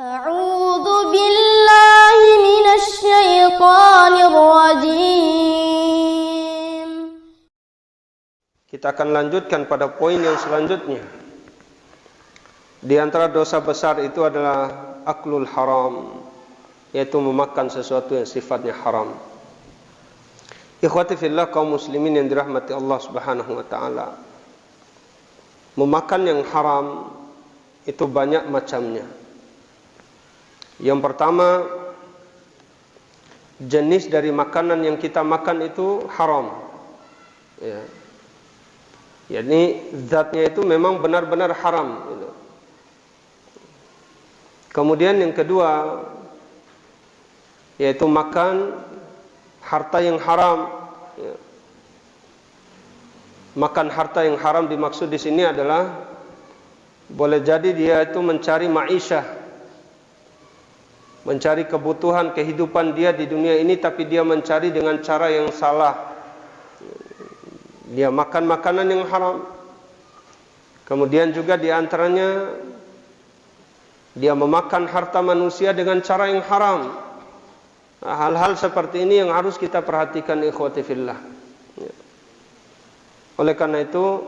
A'udzu billahi minasy syaithanir rajim. Kita akan lanjutkan pada poin yang selanjutnya. Di antara dosa besar itu adalah aklul haram, yaitu memakan sesuatu yang sifatnya haram. Ikhwati fillah, kaum muslimin yang dirahmati Allah Subhanahu wa taala. Memakan yang haram itu banyak macamnya. Yang pertama, jenis dari makanan yang kita makan itu haram. Ya. Yani zatnya itu memang benar-benar haram. Kemudian yang kedua, yaitu makan harta yang haram. Ya. Makan harta yang haram dimaksud di sini adalah boleh jadi dia itu mencari ma'isyah, mencari kebutuhan kehidupan dia di dunia ini, tapi dia mencari dengan cara yang salah. Dia makan makanan yang haram. Kemudian juga di antaranya dia memakan harta manusia dengan cara yang haram. Hal-hal seperti ini yang harus kita perhatikan, ikhwati fillah. Oleh karena itu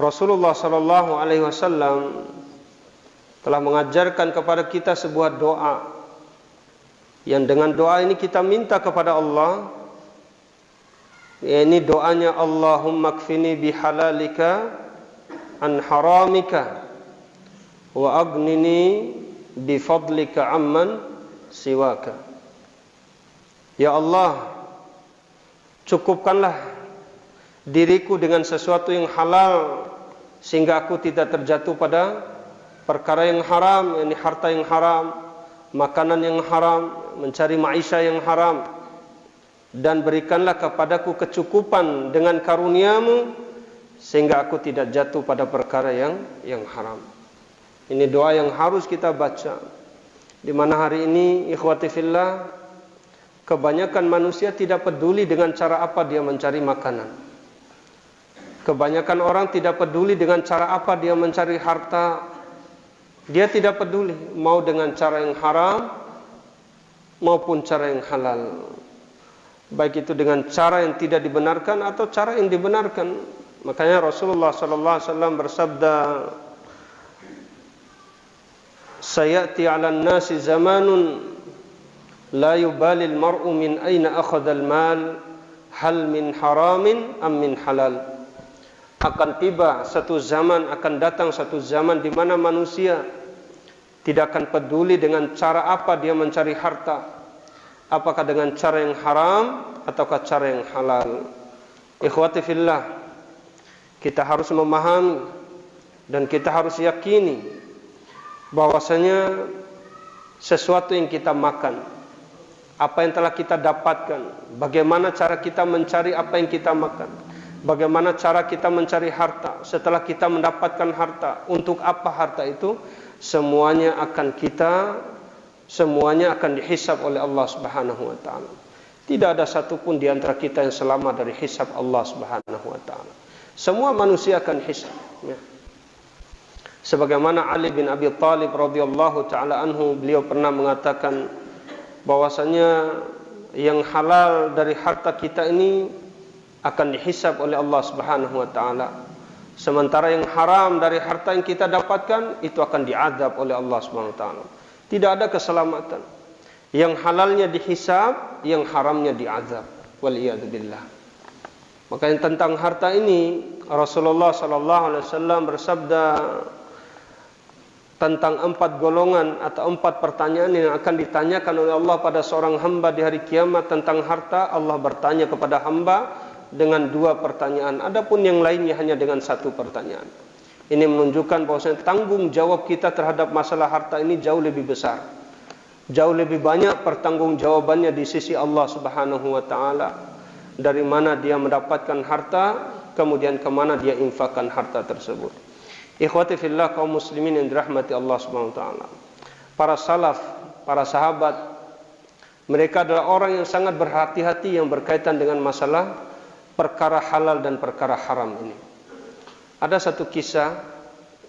Rasulullah sallallahu alaihi wasallam telah mengajarkan kepada kita sebuah doa, yang dengan doa ini kita minta kepada Allah. Ini doanya, Allahumma kfini bihalalika an haramika wa aghnini bifadlika amman siwaka. Ya Allah, cukupkanlah diriku dengan sesuatu yang halal sehingga aku tidak terjatuh pada perkara yang haram, yakni harta yang haram, makanan yang haram, mencari maisha yang haram. Dan berikanlah kepadaku kecukupan dengan karuniamu sehingga aku tidak jatuh pada perkara yang haram. Ini doa yang harus kita baca. Di mana hari ini, ikhwati fillah, kebanyakan manusia tidak peduli dengan cara apa dia mencari makanan. Kebanyakan orang tidak peduli dengan cara apa dia mencari harta. Dia tidak peduli mau dengan cara yang haram maupun cara yang halal. Baik itu dengan cara yang tidak dibenarkan atau cara yang dibenarkan. Makanya Rasulullah sallallahu alaihi wasallam bersabda, "Sayati 'alan nasi zamanun la yubali al-mar'u min aina akhadha al-mal, hal min haramin am min halal." Akan tiba satu zaman, akan datang satu zaman di mana manusia tidak akan peduli dengan cara apa dia mencari harta, apakah dengan cara yang haram ataukah cara yang halal. Ikhwati fillah, kita harus memahami dan kita harus yakini bahwasanya sesuatu yang kita makan, apa yang telah kita dapatkan, bagaimana cara kita mencari apa yang kita makan, bagaimana cara kita mencari harta, setelah kita mendapatkan harta, untuk apa harta itu, semuanya akan dihisab oleh Allah Subhanahu wa taala. Tidak ada satupun di antara kita yang selamat dari hisab Allah Subhanahu wa taala. Semua manusia akan hisab, ya. Sebagaimana Ali bin Abi Thalib radhiyallahu taala anhu, beliau pernah mengatakan bahwasanya yang halal dari harta kita ini akan dihisab oleh Allah Subhanahu wa taala. Sementara yang haram dari harta yang kita dapatkan itu akan diazab oleh Allah Subhanahu wa taala. Tidak ada keselamatan. Yang halalnya dihisab, yang haramnya diazab. Waliyadu billah. Makanya tentang harta ini Rasulullah sallallahu alaihi wasallam bersabda tentang 4 golongan atau 4 pertanyaan yang akan ditanyakan oleh Allah pada seorang hamba di hari kiamat tentang harta. Allah bertanya kepada hamba dengan 2 pertanyaan. Adapun yang lainnya hanya dengan 1 pertanyaan. Ini menunjukkan bahwasanya tanggung jawab kita terhadap masalah harta ini jauh lebih besar. Jauh lebih banyak pertanggungjawabannya di sisi Allah Subhanahu wa taala. Dari mana dia mendapatkan harta, kemudian kemana dia infakkan harta tersebut. Ikhwati fillah, kaum muslimin yang dirahmati Allah Subhanahu wa taala. Para salaf, para sahabat, mereka adalah orang yang sangat berhati-hati yang berkaitan dengan masalah perkara halal dan perkara haram ini. Ada satu kisah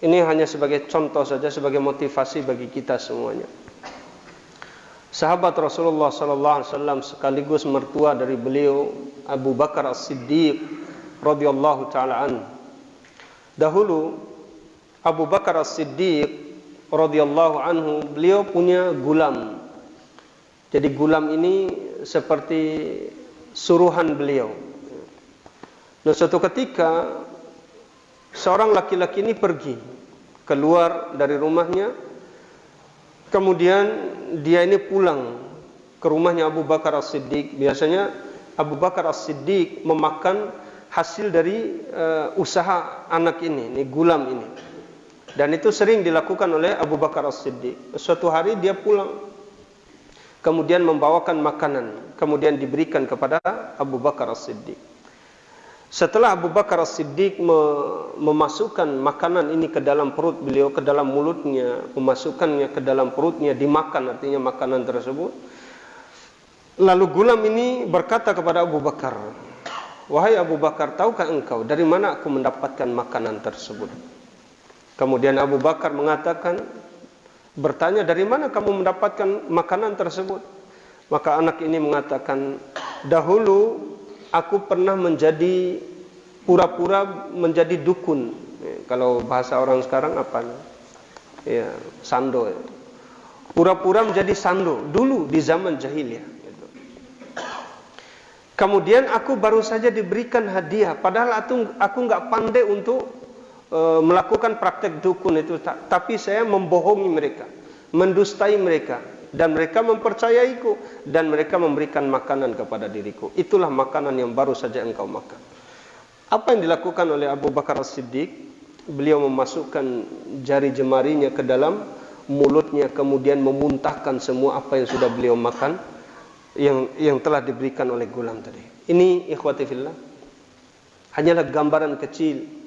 Ini hanya sebagai contoh saja, sebagai motivasi bagi kita semuanya. Sahabat Rasulullah sallallahu alaihi wasallam sekaligus mertua dari beliau, Abu Bakar As-Siddiq radhiyallahu taala anhu. Dahulu Abu Bakar As-Siddiq radhiyallahu anhu, beliau punya gulam. Jadi gulam ini seperti suruhan beliau. Nah, suatu ketika seorang laki-laki ini pergi keluar dari rumahnya. Kemudian dia ini pulang ke rumahnya Abu Bakar As-Siddiq. Biasanya Abu Bakar As-Siddiq memakan hasil dari usaha anak ini gulam ini. Dan itu sering dilakukan oleh Abu Bakar As-Siddiq. Suatu hari dia pulang, kemudian membawakan makanan, kemudian diberikan kepada Abu Bakar As-Siddiq. Setelah Abu Bakar As-Siddiq memasukkan makanan ini ke dalam perut beliau, ke dalam mulutnya, memasukkannya ke dalam perutnya, dimakan artinya makanan tersebut. Lalu gulam ini berkata kepada Abu Bakar, "Wahai Abu Bakar, tahukah engkau dari mana aku mendapatkan makanan tersebut?" Kemudian Abu Bakar mengatakan, bertanya, "Dari mana kamu mendapatkan makanan tersebut?" Maka anak ini mengatakan, "Dahulu aku pernah menjadi pura-pura menjadi dukun." Kalau bahasa orang sekarang apa? Ya, sando. Pura-pura menjadi sando dulu di zaman jahiliyah. Kemudian aku baru saja diberikan hadiah, padahal aku nggak pandai untuk melakukan praktek dukun itu, tapi saya membohongi mereka, mendustai mereka, dan mereka mempercayaiku, dan mereka memberikan makanan kepada diriku. Itulah makanan yang baru saja engkau makan. Apa yang dilakukan oleh Abu Bakar As-Siddiq? Beliau memasukkan jari jemarinya ke dalam mulutnya, kemudian memuntahkan semua apa yang sudah beliau makan, yang telah diberikan oleh gulam tadi. Ini ikhwati fillah hanyalah gambaran kecil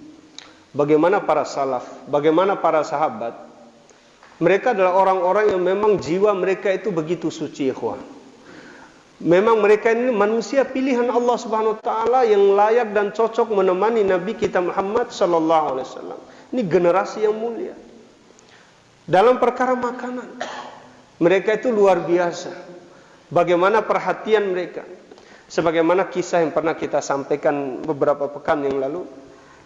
bagaimana para salaf, bagaimana para sahabat. Mereka adalah orang-orang yang memang jiwa mereka itu begitu suci, ikhwan. Memang mereka ini manusia pilihan Allah Subhanahu wa taala yang layak dan cocok menemani Nabi kita Muhammad sallallahu alaihi wasallam. Ini generasi yang mulia. Dalam perkara makanan, mereka itu luar biasa. Bagaimana perhatian mereka. Sebagaimana kisah yang pernah kita sampaikan beberapa pekan yang lalu,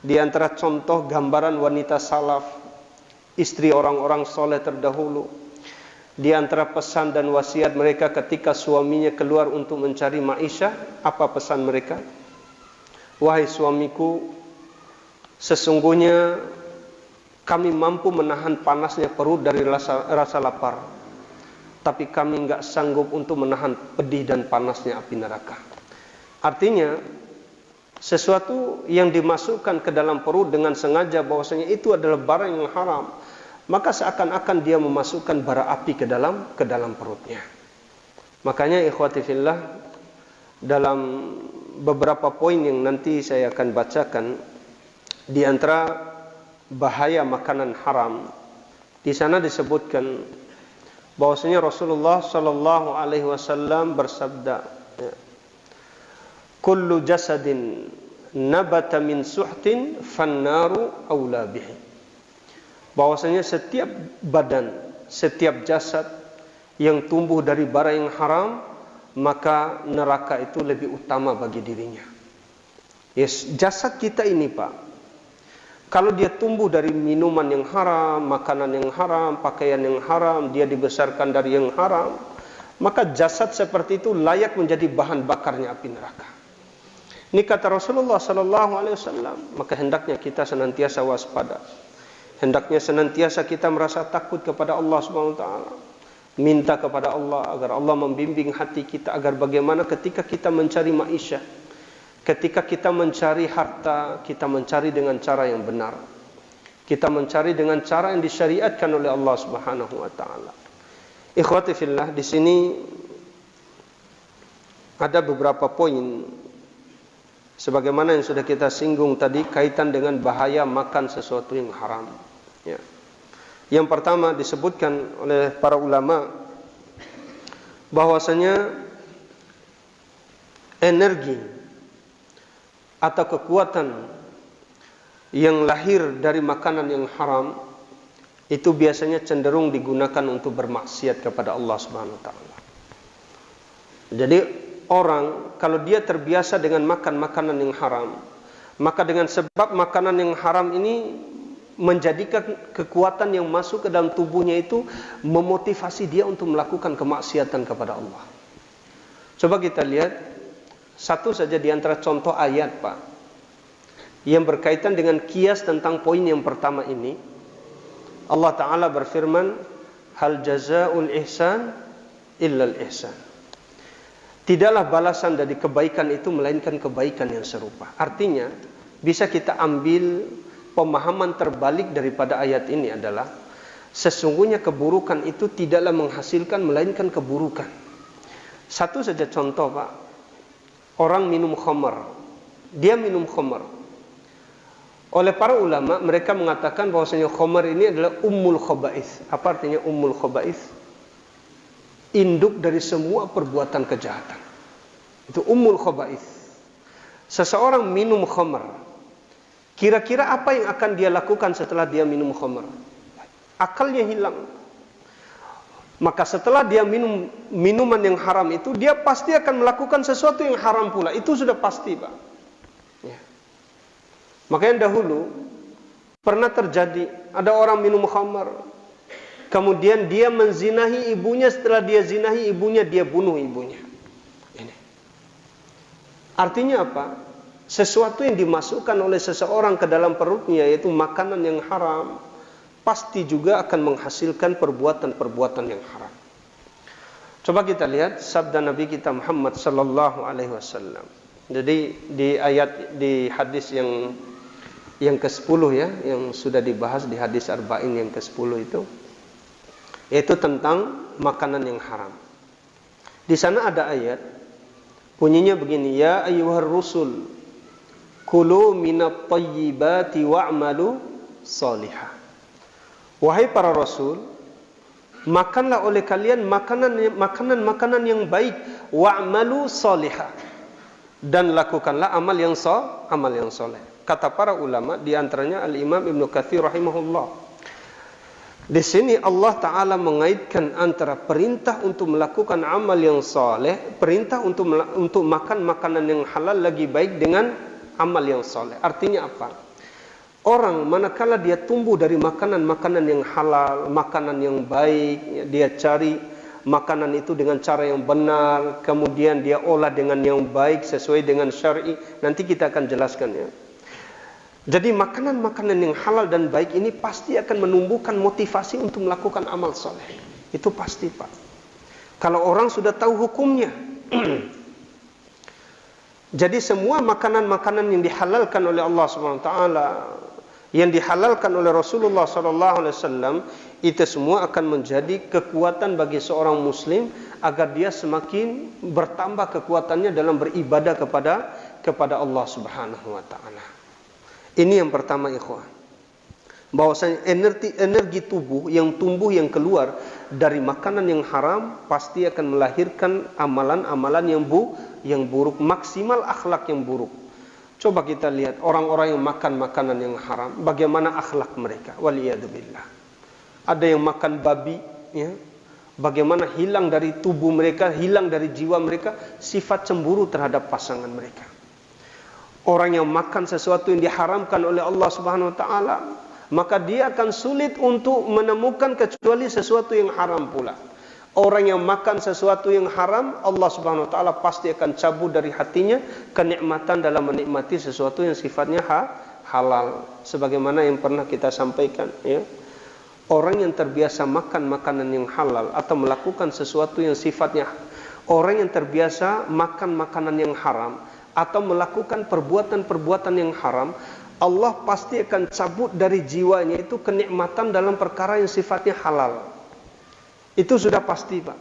di antara contoh gambaran wanita salaf, istri orang-orang soleh terdahulu, di antara pesan dan wasiat mereka ketika suaminya keluar untuk mencari maisha, apa pesan mereka? "Wahai suamiku, sesungguhnya kami mampu menahan panasnya perut dari rasa lapar, tapi kami enggak sanggup untuk menahan pedih dan panasnya api neraka." Artinya, sesuatu yang dimasukkan ke dalam perut dengan sengaja bahwasanya itu adalah barang yang haram, maka seakan-akan dia memasukkan bara api ke dalam perutnya. Makanya ikhwati fillah, dalam beberapa poin yang nanti saya akan bacakan, di antara bahaya makanan haram, di sana disebutkan bahwasanya Rasulullah sallallahu alaihi wasallam bersabda, "Kullu jasadin nabata min suhtin fannaru aula bihi." Bahwasanya setiap badan, setiap jasad yang tumbuh dari bara yang haram, maka neraka itu lebih utama bagi dirinya. Yes, jasad kita ini, Pak, kalau dia tumbuh dari minuman yang haram, makanan yang haram, pakaian yang haram, dia dibesarkan dari yang haram, maka jasad seperti itu layak menjadi bahan bakarnya api neraka. Ini kata Rasulullah sallallahu alaihi wasallam. Maka hendaknya kita senantiasa waspada. Hendaknya senantiasa kita merasa takut kepada Allah Subhanahu wa taala. Minta kepada Allah agar Allah membimbing hati kita, agar bagaimana ketika kita mencari maisha, ketika kita mencari harta, kita mencari dengan cara yang benar. Kita mencari dengan cara yang disyariatkan oleh Allah Subhanahu wa taala. Ikhwati fillah, di sini ada beberapa poin sebagaimana yang sudah kita singgung tadi kaitan dengan bahaya makan sesuatu yang haram. Ya. Yang pertama disebutkan oleh para ulama bahwasanya energi atau kekuatan yang lahir dari makanan yang haram itu biasanya cenderung digunakan untuk bermaksiat kepada Allah Subhanahu wa taala. Jadi orang kalau dia terbiasa dengan makan makanan yang haram, maka dengan sebab makanan yang haram ini menjadikan kekuatan yang masuk ke dalam tubuhnya itu memotivasi dia untuk melakukan kemaksiatan kepada Allah. Coba kita lihat satu saja di antara contoh ayat, Pak, yang berkaitan dengan kias tentang poin yang pertama ini. Allah Ta'ala berfirman, hal jazaa'ul ihsan illal ihsan. Tidaklah balasan dari kebaikan itu melainkan kebaikan yang serupa. Artinya bisa kita ambil pemahaman terbalik daripada ayat ini adalah sesungguhnya keburukan itu tidaklah menghasilkan melainkan keburukan. Satu saja contoh, Pak. Orang minum khamar. Dia minum khamar. Oleh para ulama mereka mengatakan bahwasanya khamar ini adalah ummul khaba'is. Apa artinya ummul khaba'is? Induk dari semua perbuatan kejahatan. Itu ummul khaba'is. Seseorang minum khamar, kira-kira apa yang akan dia lakukan setelah dia minum khamar? Akalnya hilang. Maka setelah dia minum minuman yang haram itu, dia pasti akan melakukan sesuatu yang haram pula. Itu sudah pasti, Pak. Ya. Makanya dahulu pernah terjadi ada orang minum khamar, kemudian dia menzinahi ibunya. Setelah dia zinahi ibunya, dia bunuh ibunya. Ini. Artinya apa? Sesuatu yang dimasukkan oleh seseorang ke dalam perutnya, yaitu makanan yang haram, pasti juga akan menghasilkan perbuatan-perbuatan yang haram. Coba kita lihat sabda Nabi kita Muhammad sallallahu alaihi wasallam. Jadi di hadis yang ke-10 ya, yang sudah dibahas di hadis arba'in yang ke-10 itu, yaitu tentang makanan yang haram. Di sana ada ayat bunyinya begini, ya ayyuhar rusul kulu minat thayyibati wa'malu salihah. Wahai para rasul, makanlah oleh kalian makanan yang baik, wa'malu salihah, dan lakukanlah amal yang soleh. Kata para ulama, di antaranya Al-Imam Ibnu Katsir rahimahullah. Di sini Allah Ta'ala mengaitkan antara perintah untuk melakukan amal yang soleh, perintah untuk makan makanan yang halal lagi baik dengan amal yang soleh. Artinya apa? Orang manakala dia tumbuh dari makanan-makanan yang halal, makanan yang baik, dia cari makanan itu dengan cara yang benar, kemudian dia olah dengan yang baik sesuai dengan syar'i. Nanti kita akan jelaskan ya. Jadi makanan-makanan yang halal dan baik ini pasti akan menumbuhkan motivasi untuk melakukan amal soleh. Itu pasti, Pak. Kalau orang sudah tahu hukumnya. Jadi semua makanan-makanan yang dihalalkan oleh Allah SWT, yang dihalalkan oleh Rasulullah SAW, itu semua akan menjadi kekuatan bagi seorang muslim agar dia semakin bertambah kekuatannya dalam beribadah kepada Allah Subhanahu wa taala. Ini yang pertama, ikhwan. Bahwasanya energi tubuh yang tumbuh yang keluar dari makanan yang haram pasti akan melahirkan amalan-amalan yang buruk, maksimal akhlak yang buruk. Coba kita lihat orang-orang yang makan makanan yang haram, bagaimana akhlak mereka. Waliyadzubillah. Ada yang makan babi, ya. Bagaimana hilang dari tubuh mereka, hilang dari jiwa mereka sifat cemburu terhadap pasangan mereka. Orang yang makan sesuatu yang diharamkan oleh Allah Subhanahu wa taala, maka dia akan sulit untuk menemukan kecuali sesuatu yang haram pula. Orang yang makan sesuatu yang haram, Allah Subhanahu wa taala pasti akan cabut dari hatinya kenikmatan dalam menikmati sesuatu yang sifatnya halal. Sebagaimana yang pernah kita sampaikan, ya. Orang yang terbiasa makan makanan yang halal atau melakukan sesuatu yang sifatnya, orang yang terbiasa makan makanan yang haram atau melakukan perbuatan-perbuatan yang haram, Allah pasti akan cabut dari jiwanya itu kenikmatan dalam perkara yang sifatnya halal. Itu sudah pasti, Pak.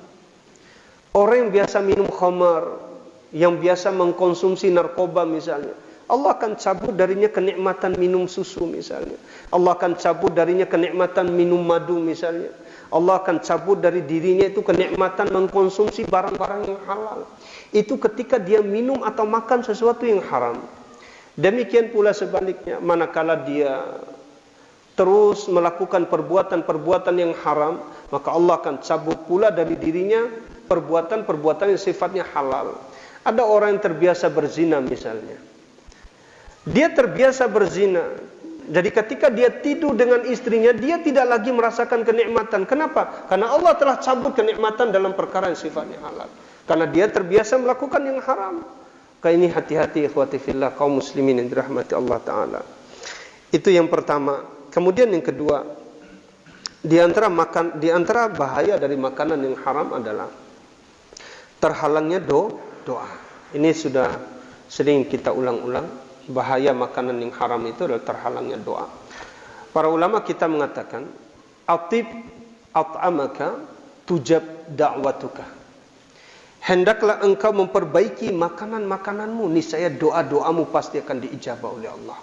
Orang yang biasa minum khamar, yang biasa mengkonsumsi narkoba misalnya, Allah akan cabut darinya kenikmatan minum susu misalnya. Allah akan cabut darinya kenikmatan minum madu misalnya. Allah akan cabut dari dirinya itu kenikmatan mengkonsumsi barang-barang yang halal. Itu ketika dia minum atau makan sesuatu yang haram. Demikian pula sebaliknya, manakala dia terus melakukan perbuatan-perbuatan yang haram, maka Allah akan cabut pula dari dirinya perbuatan-perbuatan yang sifatnya halal. Ada orang yang terbiasa berzina misalnya. Dia terbiasa berzina. Jadi ketika dia tidur dengan istrinya, dia tidak lagi merasakan kenikmatan. Kenapa? Karena Allah telah cabut kenikmatan dalam perkara yang sifatnya halal. Karena dia terbiasa melakukan yang haram. Maka ini hati-hati ikhwati fillah, kaum muslimin yang dirahmati Allah Ta'ala. Itu yang pertama. Kemudian yang kedua, di antara bahaya dari makanan yang haram adalah terhalangnya doa. Ini sudah sering kita ulang-ulang. Bahaya makanan yang haram itu adalah terhalangnya doa. Para ulama kita mengatakan, atib at'amaka tujab da'watuka. Hendaklah engkau memperbaiki makanan-makananmu, niscaya doa-doamu pasti akan diijabah oleh Allah.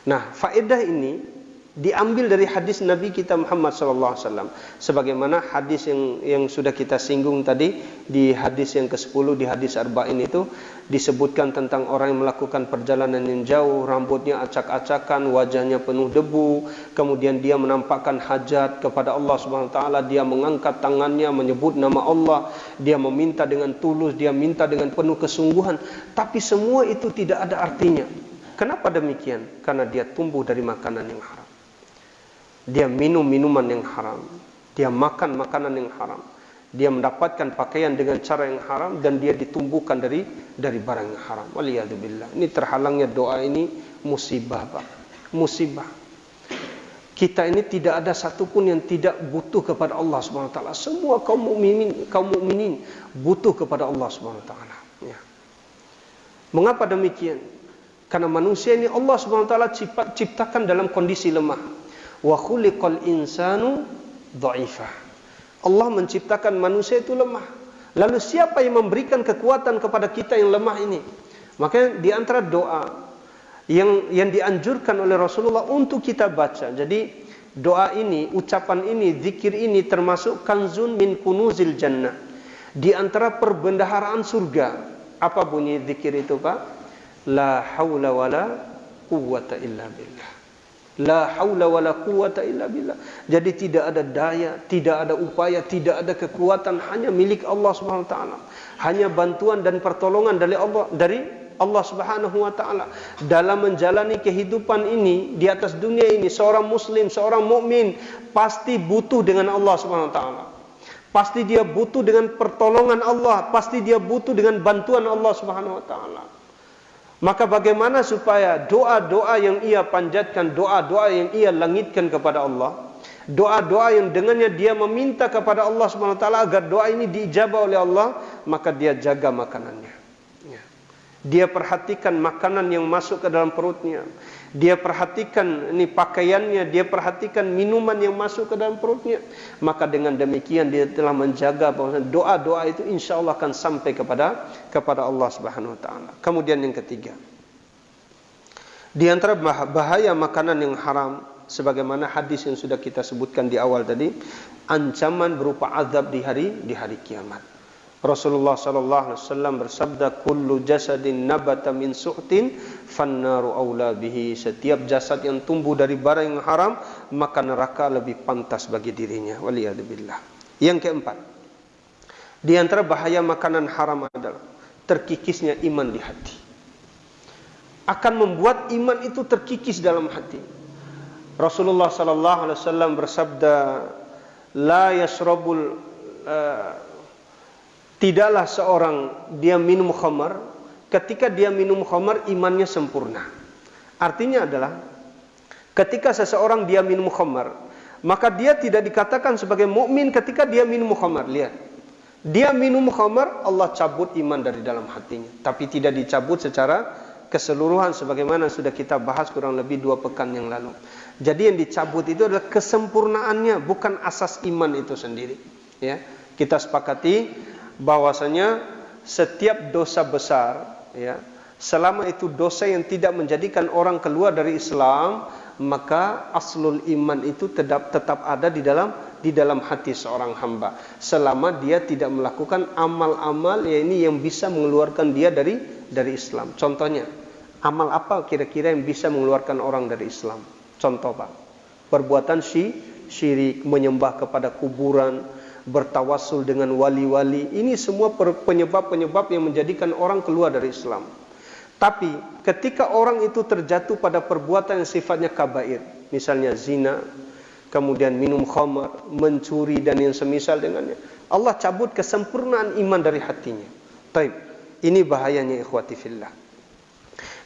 Nah, faedah ini diambil dari hadis Nabi kita Muhammad SAW. Sebagaimana hadis yang sudah kita singgung tadi, di hadis yang ke-10, di hadis Arba'in itu, disebutkan tentang orang yang melakukan perjalanan yang jauh, rambutnya acak-acakan, wajahnya penuh debu, kemudian dia menampakkan hajat kepada Allah Subhanahu wa taala, dia mengangkat tangannya menyebut nama Allah, dia meminta dengan tulus, dia minta dengan penuh kesungguhan, tapi semua itu tidak ada artinya. Kenapa demikian? Karena dia tumbuh dari makanan yang haram. Dia minum minuman yang haram, dia makan makanan yang haram, dia mendapatkan pakaian dengan cara yang haram, dan dia ditumbuhkan dari barang yang haram. Waliyadzubillah. Ini terhalangnya doa ini musibah, Pak. Musibah. Kita ini tidak ada satupun yang tidak butuh kepada Allah Subhanahu wa taala. Semua kaum mukminin butuh kepada Allah Subhanahu wa taala. Ya. Mengapa demikian? Karena manusia ini Allah Subhanahu wa taala ciptakan dalam kondisi lemah. Wa khuliqal insanu dha'ifah. Allah menciptakan manusia itu lemah. Lalu siapa yang memberikan kekuatan kepada kita yang lemah ini? Maka di antara doa yang dianjurkan oleh Rasulullah untuk kita baca. Jadi doa ini, ucapan ini, zikir ini termasuk kanzun min kunuzil jannah. Di antara perbendaharaan surga. Apa bunyi zikir itu, Pak? La haula wala quwwata illa billah. La haula wala quwwata illa billah. Jadi tidak ada daya, tidak ada upaya, tidak ada kekuatan, hanya milik Allah Subhanahu wa taala. Hanya bantuan dan pertolongan dari Allah Subhanahu wa taala dalam menjalani kehidupan ini di atas dunia ini. Seorang muslim, seorang mukmin pasti butuh dengan Allah Subhanahu wa taala. Pasti dia butuh dengan pertolongan Allah, pasti dia butuh dengan bantuan Allah Subhanahu wa taala. Maka bagaimana supaya doa-doa yang ia panjatkan, doa-doa yang ia langitkan kepada Allah, doa-doa yang dengannya dia meminta kepada Allah Subhanahu wa taala agar doa ini diijabah oleh Allah, maka dia jaga makanannya. Dia perhatikan makanan yang masuk ke dalam perutnya. Dia perhatikan ini pakaiannya, dia perhatikan minuman yang masuk ke dalam perutnya. Maka dengan demikian dia telah menjaga bahwa doa-doa itu insya Allah akan sampai kepada Allah Subhanahu wa taala. Kemudian yang ketiga, di antara bahaya makanan yang haram, sebagaimana hadis yang sudah kita sebutkan di awal tadi, ancaman berupa azab di hari kiamat. Rasulullah sallallahu alaihi wasallam bersabda, kullu jasadin nabata min su'tin fannaru aula bihi. Setiap jasad yang tumbuh dari barang yang haram, maka neraka lebih pantas bagi dirinya. Waliyadzubillah. Yang keempat, di antara bahaya makanan haram adalah terkikisnya iman di hati. Akan membuat iman itu terkikis dalam hati. Rasulullah sallallahu alaihi wasallam bersabda, la yashrabul tidaklah seorang dia minum khamar, ketika dia minum khamar imannya sempurna. Artinya adalah ketika seseorang dia minum khamar, maka dia tidak dikatakan sebagai mukmin ketika dia minum khamar. Lihat, dia minum khamar, Allah cabut iman dari dalam hatinya, tapi tidak dicabut secara keseluruhan sebagaimana sudah kita bahas kurang lebih 2 pekan yang lalu. Jadi yang dicabut itu adalah kesempurnaannya, bukan asas iman itu sendiri. Ya, kita sepakati bahwasanya setiap dosa besar, ya, selama itu dosa yang tidak menjadikan orang keluar dari Islam, maka aslul iman itu tetap ada di dalam hati seorang hamba, selama dia tidak melakukan amal-amal yang bisa mengeluarkan dia dari Islam. Contohnya, Amal apa kira-kira yang bisa mengeluarkan orang dari Islam? Contoh Pak, perbuatan syirik, menyembah kepada kuburan, bertawassul dengan wali-wali. Ini semua penyebab-penyebab yang menjadikan orang keluar dari Islam. Tapi ketika orang itu terjatuh pada perbuatan yang sifatnya kabair, misalnya zina, kemudian minum khamar, mencuri dan yang semisal dengannya, Allah cabut kesempurnaan iman dari hatinya. Baik, ini bahayanya ikhwati fillah.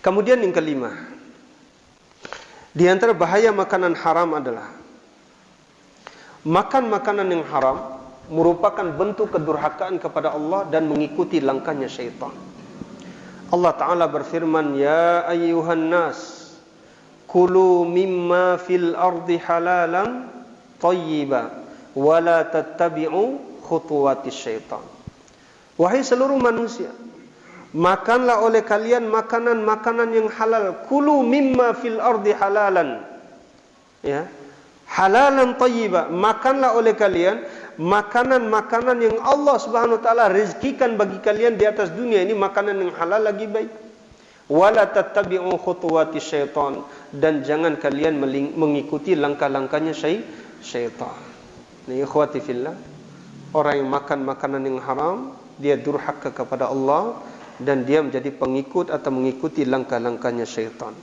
Kemudian yang kelima, di antara bahaya makanan haram adalah makan makanan yang haram merupakan bentuk kedurhakaan kepada Allah dan mengikuti langkahnya syaitan. Allah Ta'ala berfirman, Ya ayyuhan nas, kulu mimma fil ardi halalan tayyiba, wa la tattabi'u khutuwatis syaitan. Wahai seluruh manusia, makanlah oleh kalian makanan-makanan yang halal. Kulu mimma fil ardi halalan. Ya. Halalan tayyiba. Makanlah oleh kalian makanan-makanan yang Allah Subhanahu wa taala rezekikan bagi kalian di atas dunia ini, makanan yang halal lagi baik. Wala tattabi'u khutuwati syaitan, dan jangan kalian mengikuti langkah-langkahnya syaitan. Ini ikhwati fillah, orang yang makan makanan yang haram, dia durhaka kepada Allah dan dia menjadi pengikut atau mengikuti langkah-langkahnya syaitan.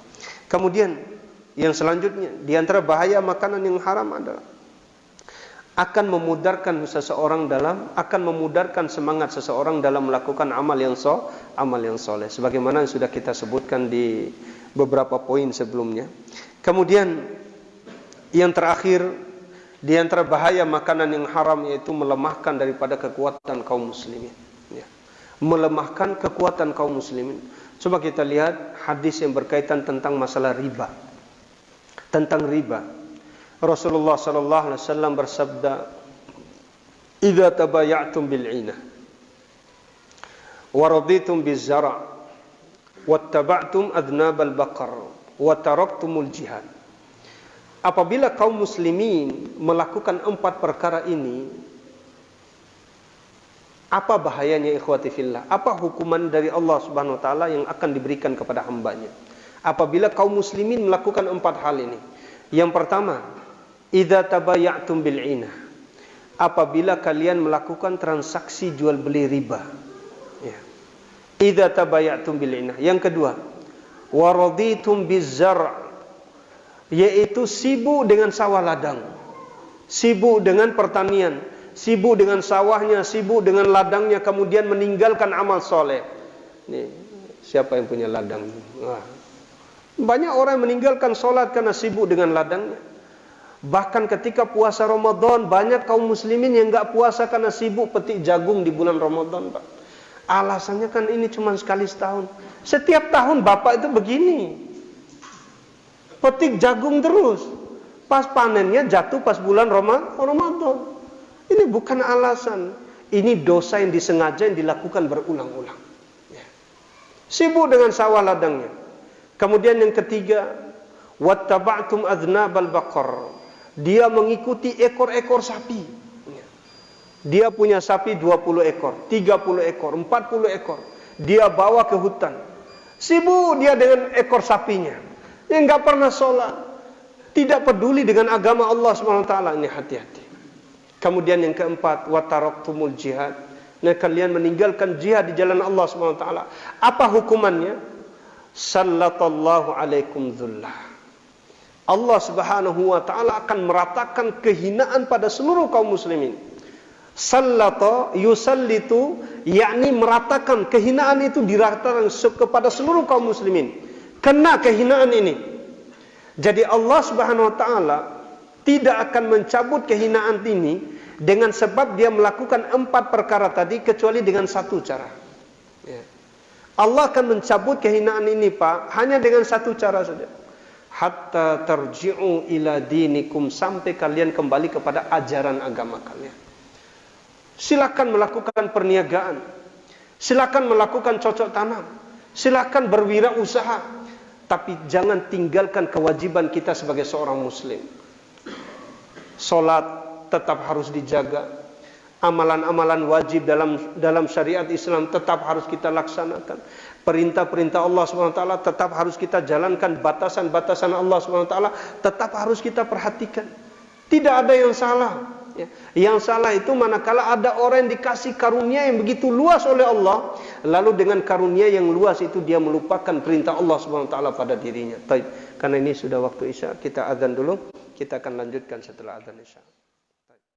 Kemudian yang selanjutnya, di antara bahaya makanan yang haram adalah akan memudarkan semangat seseorang dalam melakukan amal yang soleh, sebagaimana yang sudah kita sebutkan di beberapa poin sebelumnya. Kemudian yang terakhir, di antara bahaya makanan yang haram yaitu melemahkan daripada kekuatan kaum muslimin. Ya. Melemahkan kekuatan kaum muslimin. Coba kita lihat hadis yang berkaitan tentang masalah riba. Tentang riba, Rasulullah sallallahu alaihi wasallam bersabda, "Idza tabaya'tum bil 'inah wa raditum biz zara' wattaba'tum adnabal baqar wa taraktumul jihad." Apabila kaum muslimin melakukan 4 perkara ini, apa bahayanya ikhwati fillah? Apa hukuman dari Allah Subhanahu wa taala yang akan diberikan kepada hambanya apabila kaum muslimin melakukan 4 hal ini? Yang pertama, idza tabaya'tum bil 'inah. Apabila kalian melakukan transaksi jual beli riba. Ya. Idza tabaya'tum bil 'inah. Yang kedua, wa raditum biz zar', yaitu sibuk dengan sawah ladang, sibuk dengan pertanian, sibuk dengan sawahnya, sibuk dengan ladangnya, kemudian meninggalkan amal soleh. Nih, siapa yang punya ladang? Wah. Banyak orang yang meninggalkan sholat karena sibuk dengan ladangnya. Bahkan ketika puasa Ramadan, banyak kaum muslimin yang enggak puasa karena sibuk petik jagung di bulan Ramadan, Pak. Alasannya kan ini cuma sekali setahun. Setiap tahun bapak itu begini, petik jagung terus. Pas panennya jatuh pas bulan Ramadan. Ini bukan alasan. Ini dosa yang disengaja, yang dilakukan berulang-ulang. Ya. Sibuk dengan sawah ladangnya. Kemudian yang ketiga, wattaba'tum adnabal baqar. Dia mengikuti ekor-ekor sapi. Dia punya sapi 20 ekor, 30 ekor, 40 ekor. Dia bawa ke hutan. Sibuk dia dengan ekor sapinya. Dia enggak pernah sholat. Tidak peduli dengan agama Allah SWT. Ini hati-hati. Kemudian yang keempat, wataraktumul jihad. Nah, kalian meninggalkan jihad di jalan Allah SWT. Apa hukumannya? Sallatallahu alaikum dhullah. Allah Subhanahu wa taala akan meratakan kehinaan pada seluruh kaum muslimin. Sallata yusallitu, yakni meratakan kehinaan itu diratakan kepada seluruh kaum muslimin. Kena kehinaan ini. Jadi Allah Subhanahu wa taala tidak akan mencabut kehinaan ini dengan sebab dia melakukan 4 perkara tadi, kecuali dengan 1 cara. Ya. Allah akan mencabut kehinaan ini, Pak, hanya dengan 1 cara saja. Hatta tarji'u ila dinikum, sampai kalian kembali kepada ajaran agama kalian. Silakan melakukan perniagaan. Silakan melakukan cocok tanam. Silakan berwirausaha. Tapi jangan tinggalkan kewajiban kita sebagai seorang muslim. Salat tetap harus dijaga. Amalan-amalan wajib dalam syariat Islam tetap harus kita laksanakan. Perintah-perintah Allah SWT tetap harus kita jalankan. Batasan-batasan Allah SWT tetap harus kita perhatikan. Tidak ada yang salah. Yang salah itu manakala ada orang yang dikasih karunia yang begitu luas oleh Allah, lalu dengan karunia yang luas itu dia melupakan perintah Allah SWT pada dirinya. Taib. Karena ini sudah waktu Isya, kita azan dulu. Kita akan lanjutkan setelah azan Isya.